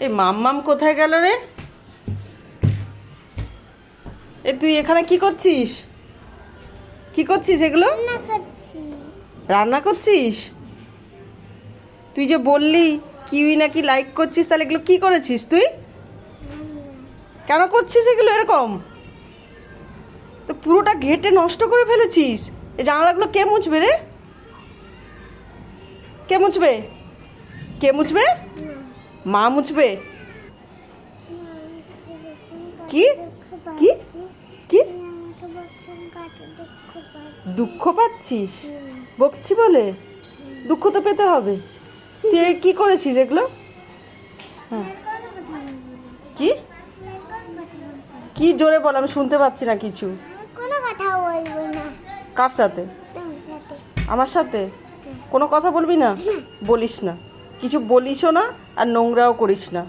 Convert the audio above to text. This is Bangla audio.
এই মাম্মাম কোথায় গেল রে? এ তুই এখানে কি করছিস? কি করছিস এগুলো? রান্না করছিস? তুই যে বললি কিউই নাকি লাইক করছিস, তাহলে এগুলো কি করেছিস তুই? কেন করছিস এগুলো এরকম? তো পুরোটা ঘেটে নষ্ট করে ফেলেছিস। এই জানলাগুলো কে মুছবে রে? কে মুছবে? কে মুছবে? মা মুছবে? কি কি কি দুঃখ পাচ্ছিস? বকছি বলে? দুঃখ তো পেতে হবে। তুই কি করেছিস এগুলো? হ্যাঁ, কি কি জোরে বল, আমি শুনতে পাচ্ছি না কিছু। কোনো কথা বলবো না। কার সাথে? তোমার সাথে। আমার সাথে? কোনো কথা বলবি না? বলিস না, কিছু বলিসও না আর নোংরাও করিস না।